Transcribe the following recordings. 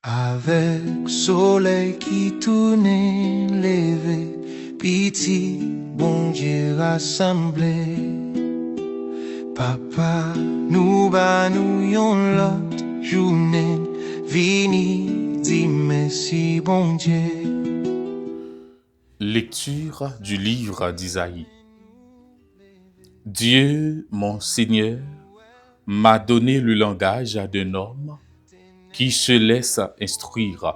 Avec soleil qui tourne levé, petit bon Dieu rassemblé. Papa, nous yon l'autre journée, vini, dis merci bon Dieu. Lecture du livre d'Isaïe. Dieu, mon Seigneur, m'a donné le langage d'un homme qui se laisse instruire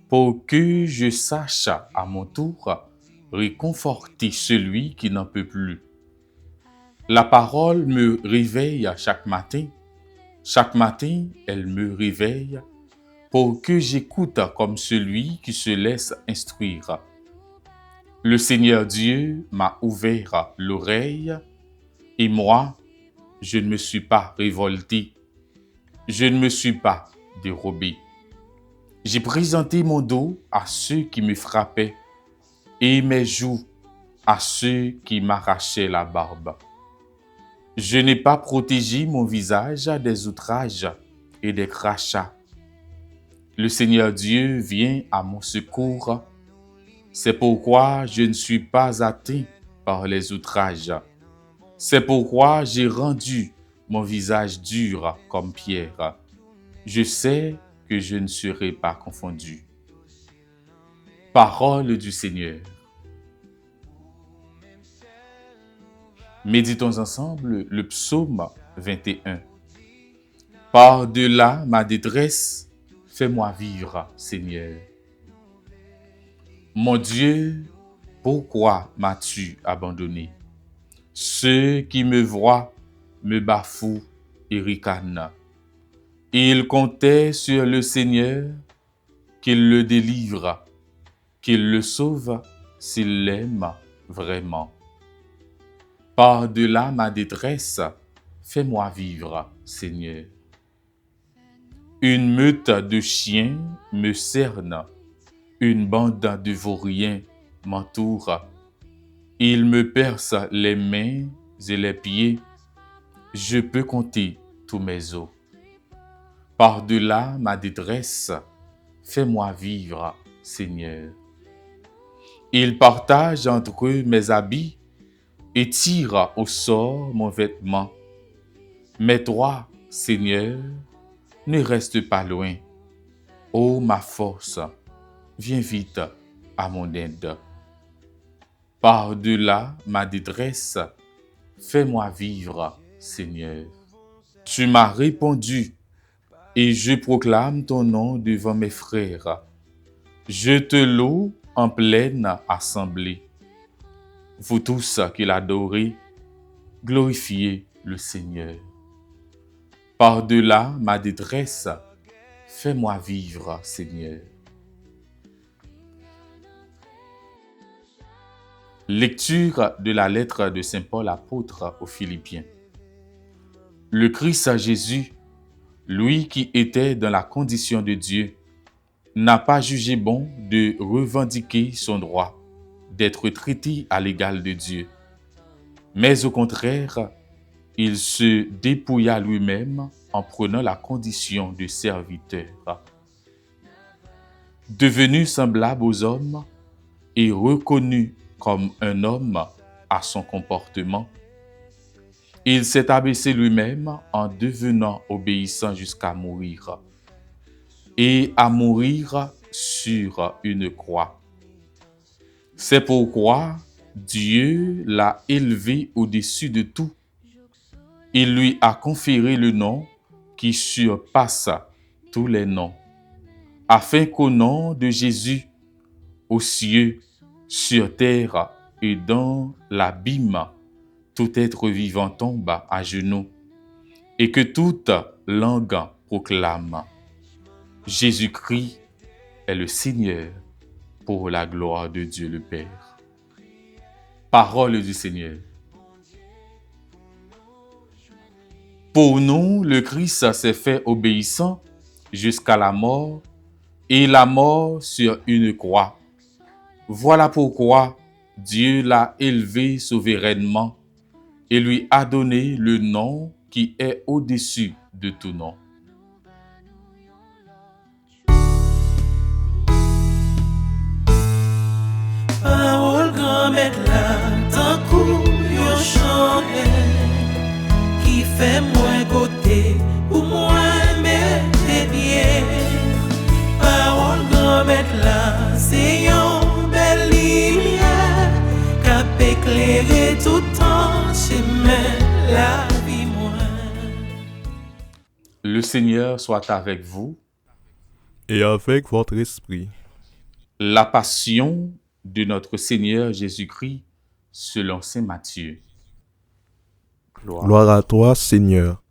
pour que je sache à mon tour réconforter celui qui n'en peut plus. La parole me réveille chaque matin. Chaque matin, elle me réveille pour que j'écoute comme celui qui se laisse instruire. Le Seigneur Dieu m'a ouvert l'oreille et moi, je ne me suis pas révolté. Je ne me suis pas dérobé. J'ai présenté mon dos à ceux qui me frappaient et mes joues à ceux qui m'arrachaient la barbe. Je n'ai pas protégé mon visage des outrages et des crachats. Le Seigneur Dieu vient à mon secours. C'est pourquoi je ne suis pas atteint par les outrages. C'est pourquoi j'ai rendu mon visage dur comme pierre. Je sais que je ne serai pas confondu. Parole du Seigneur. Méditons ensemble le psaume 21. Par-delà ma détresse, fais-moi vivre, Seigneur. Mon Dieu, pourquoi m'as-tu abandonné? Ceux qui me voient me bafouent et ricanent. Ils comptaient sur le Seigneur qu'il le délivre, qu'il le sauve s'il l'aime vraiment. Par-delà ma détresse, fais-moi vivre, Seigneur. Une meute de chiens me cerne, une bande de vauriens m'entoure. Ils me percent les mains et les pieds, je peux compter tous mes os. Par-delà ma détresse, fais-moi vivre, Seigneur. Ils partagent entre eux mes habits et tirent au sort mon vêtement. Mais toi, Seigneur, ne reste pas loin. Ô ma force, viens vite à mon aide. Par-delà ma détresse, fais-moi vivre, Seigneur. Tu m'as répondu et je proclame ton nom devant mes frères. Je te loue en pleine assemblée. Vous tous qui l'adorez, glorifiez le Seigneur. Par-delà ma détresse, fais-moi vivre, Seigneur. Lecture de la lettre de Saint Paul apôtre aux Philippiens. Le Christ Jésus, lui qui était dans la condition de Dieu, n'a pas jugé bon de revendiquer son droit d'être traité à l'égal de Dieu. Mais au contraire, il se dépouilla lui-même en prenant la condition de serviteur. Devenu semblable aux hommes et reconnu comme un homme à son comportement, il s'est abaissé lui-même en devenant obéissant jusqu'à mourir, et à mourir sur une croix. C'est pourquoi Dieu l'a élevé au-dessus de tout. Il lui a conféré le nom qui surpasse tous les noms, afin qu'au nom de Jésus, aux cieux, sur terre et dans l'abîme, tout être vivant tombe à genoux, et que toute langue proclame: Jésus-Christ est le Seigneur, pour la gloire de Dieu le Père. Parole du Seigneur. Pour nous, le Christ s'est fait obéissant jusqu'à la mort, et la mort sur une croix. Voilà pourquoi Dieu l'a élevé souverainement et lui a donné le nom qui est au-dessus de tout nom. fais-moi côté, pour moi mettre pieds. Parole grand-mère là, c'est une belle lumière, qui peut éclairer tout en chemin la vie moi. Le Seigneur soit avec vous. Et avec votre esprit. La passion de notre Seigneur Jésus-Christ selon saint Matthieu. Gloire à toi, Seigneur.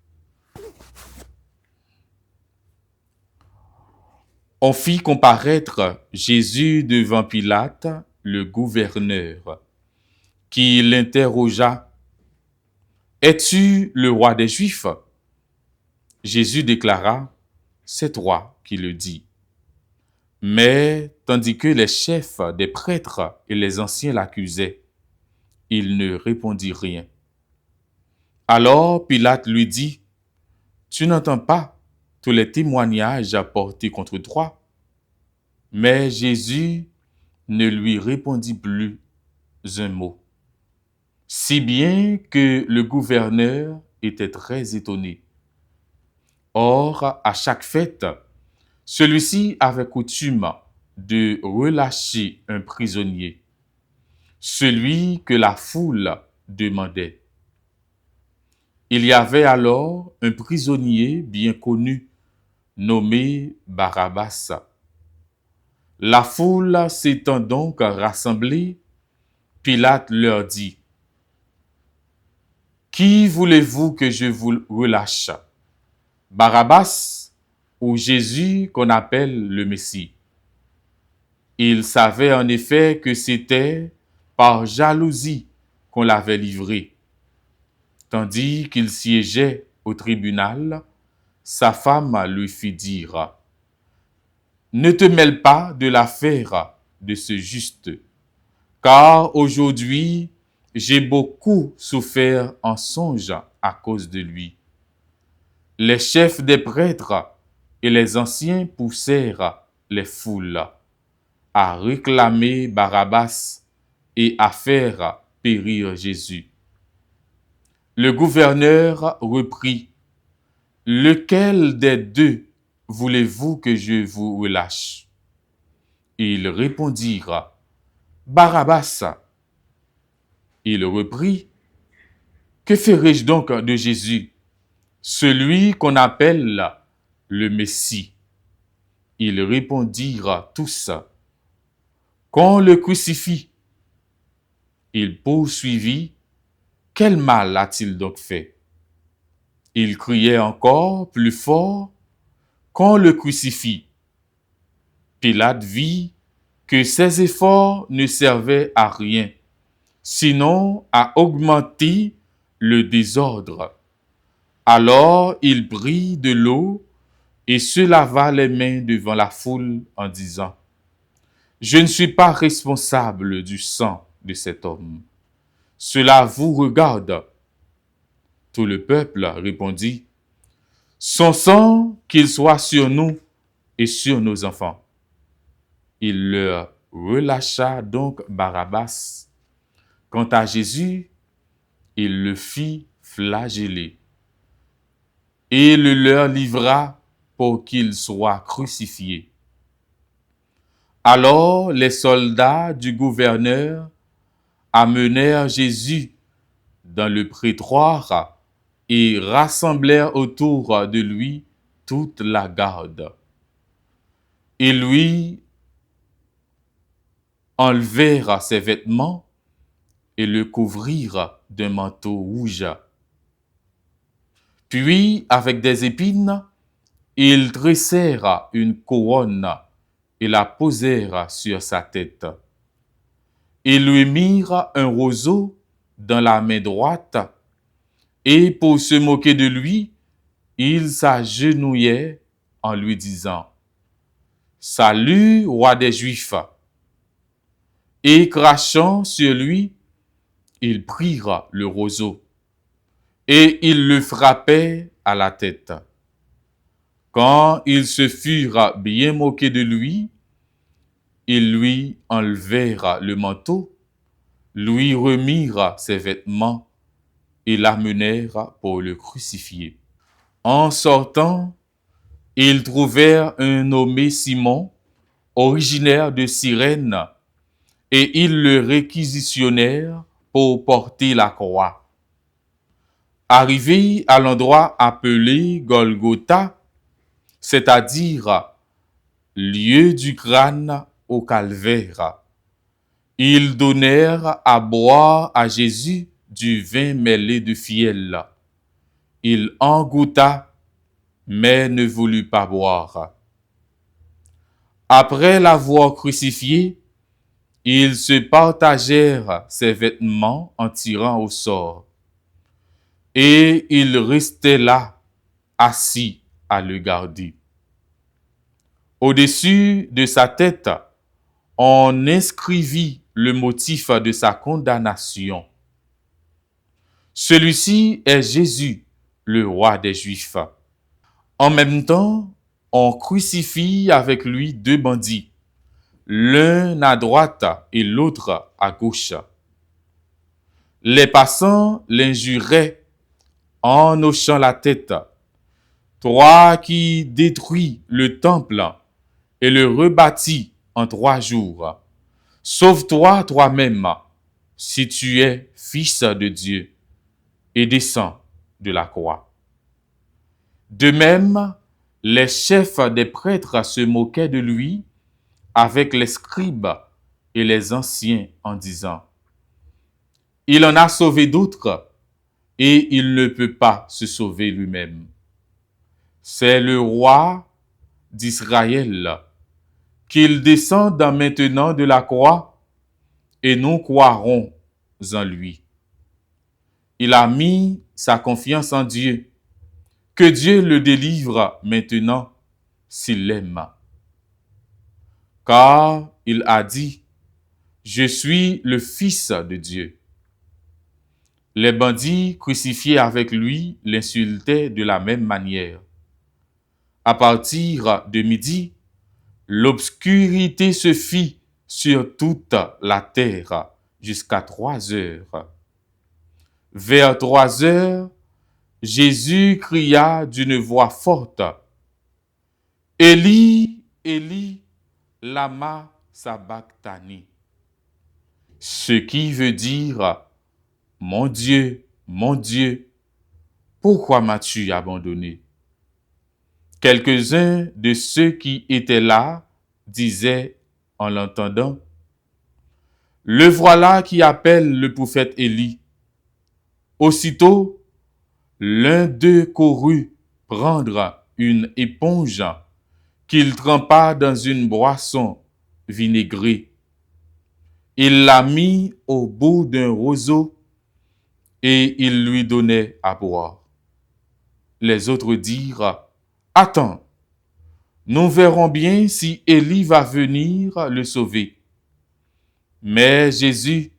On fit comparaître Jésus devant Pilate, le gouverneur, qui l'interrogea. « Es-tu le roi des Juifs ?» Jésus déclara, « C'est toi qui le dis. » Mais tandis que les chefs des prêtres et les anciens l'accusaient, il ne répondit rien. Alors Pilate lui dit, « Tu n'entends pas tous les témoignages apportés contre toi ?» Mais Jésus ne lui répondit plus un mot, si bien que le gouverneur était très étonné. Or, à chaque fête, celui-ci avait coutume de relâcher un prisonnier, celui que la foule demandait. Il y avait alors un prisonnier bien connu, nommé Barabbas. La foule s'étant donc rassemblée, Pilate leur dit, « Qui voulez-vous que je vous relâche, Barabbas ou Jésus qu'on appelle le Messie ?» Il savait en effet que c'était par jalousie qu'on l'avait livré. Tandis qu'il siégeait au tribunal, sa femme lui fit dire, « Ne te mêle pas de l'affaire de ce juste, car aujourd'hui j'ai beaucoup souffert en songe à cause de lui. » Les chefs des prêtres et les anciens poussèrent les foules à réclamer Barabbas et à faire périr Jésus. Le gouverneur reprit, « Lequel des deux voulez-vous que je vous relâche ?» Ils répondirent, « Barabbas. » Il reprit, « Que ferai-je donc de Jésus, celui qu'on appelle le Messie ?» Ils répondirent tous, « Qu'on le crucifie. » Il poursuivit, « Quel mal a-t-il donc fait ?» Il criait encore plus fort, « Qu'on le crucifie. » Pilate vit que ses efforts ne servaient à rien, sinon à augmenter le désordre. Alors il prit de l'eau et se lava les mains devant la foule en disant, « Je ne suis pas responsable du sang de cet homme. Cela vous regarde. » Tout le peuple répondit, « Son sang, qu'il soit sur nous et sur nos enfants. » Il leur relâcha donc Barabbas. Quant à Jésus, il le fit flageller et le leur livra pour qu'il soit crucifié. Alors les soldats du gouverneur amenèrent Jésus dans le prétoire et rassemblèrent autour de lui toute la garde. Ils lui enlevèrent ses vêtements et le couvrirent d'un manteau rouge. Puis, avec des épines, ils tressèrent une couronne et la posèrent sur sa tête. Ils lui mirent un roseau dans la main droite, et pour se moquer de lui, ils s'agenouillaient en lui disant, « Salut, roi des Juifs !» Et crachant sur lui, ils prirent le roseau et ils le frappaient à la tête. Quand ils se furent bien moqués de lui, ils lui enlevèrent le manteau, lui remirent ses vêtements et l'amenèrent pour le crucifier. En sortant, ils trouvèrent un nommé Simon, originaire de Cyrène, et ils le réquisitionnèrent pour porter la croix. Arrivés à l'endroit appelé Golgotha, c'est-à-dire lieu du crâne au calvaire, ils donnèrent à boire à Jésus du vin mêlé de fiel. Il en goûta, mais ne voulut pas boire. Après l'avoir crucifié, ils se partagèrent ses vêtements en tirant au sort. Et il restait là, assis à le garder. Au-dessus de sa tête, on inscrivit le motif de sa condamnation. Celui-ci est Jésus, le roi des Juifs. En même temps, on crucifie avec lui deux bandits, l'un à droite et l'autre à gauche. Les passants l'injuraient en hochant la tête. Toi qui détruis le temple et le rebâtis en 3 jours, sauve-toi toi-même si tu es fils de Dieu et descends de la croix. De même, les chefs des prêtres se moquaient de lui avec les scribes et les anciens en disant: il en a sauvé d'autres et il ne peut pas se sauver lui-même. C'est le roi d'Israël. Qu'il descende maintenant de la croix et nous croirons en lui. Il a mis sa confiance en Dieu. Que Dieu le délivre maintenant s'il l'aime. Car il a dit: je suis le Fils de Dieu. Les bandits crucifiés avec lui l'insultaient de la même manière. À partir de midi, l'obscurité se fit sur toute la terre jusqu'à 3 heures. Vers 3 heures, Jésus cria d'une voix forte: Élie, Élie, lama sabachthani. Ce qui veut dire: mon Dieu, pourquoi m'as-tu abandonné? Quelques-uns de ceux qui étaient là disaient en l'entendant: le voilà qui appelle le prophète Élie. Aussitôt, l'un d'eux courut prendre une éponge qu'il trempa dans une boisson vinaigrée. Il la mit au bout d'un roseau et il lui donnait à boire. Les autres dirent: attends, nous verrons bien si Élie va venir le sauver. Mais Jésus,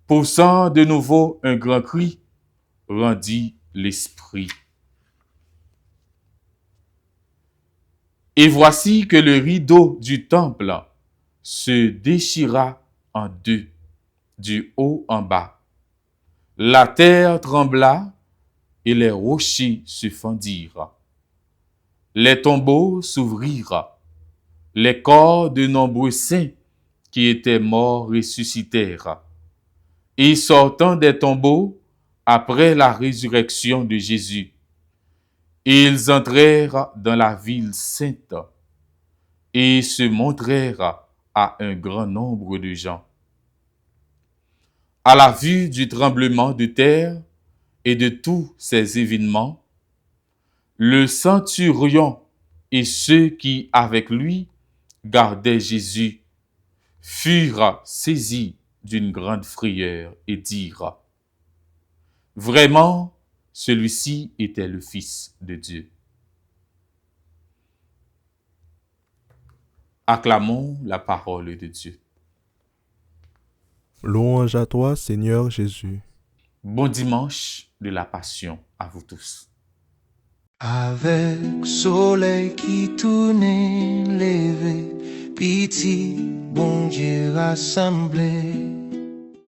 poussant de nouveau un grand cri, rendit l'esprit. Et voici que le rideau du temple se déchira en deux, du haut en bas. La terre trembla et les rochers se fendirent. Les tombeaux s'ouvrirent. Les corps de nombreux saints qui étaient morts ressuscitèrent. Et sortant des tombeaux, après la résurrection de Jésus, ils entrèrent dans la ville sainte et se montrèrent à un grand nombre de gens. À la vue du tremblement de terre et de tous ces événements, le centurion et ceux qui, avec lui, gardaient Jésus, furent saisis d'une grande frayeur et dirent: vraiment, celui-ci était le Fils de Dieu. Acclamons la parole de Dieu. Louange à toi, Seigneur Jésus. Bon dimanche de la Passion à vous tous. Avec soleil qui tourne levé, petit bon Dieu rassemblé,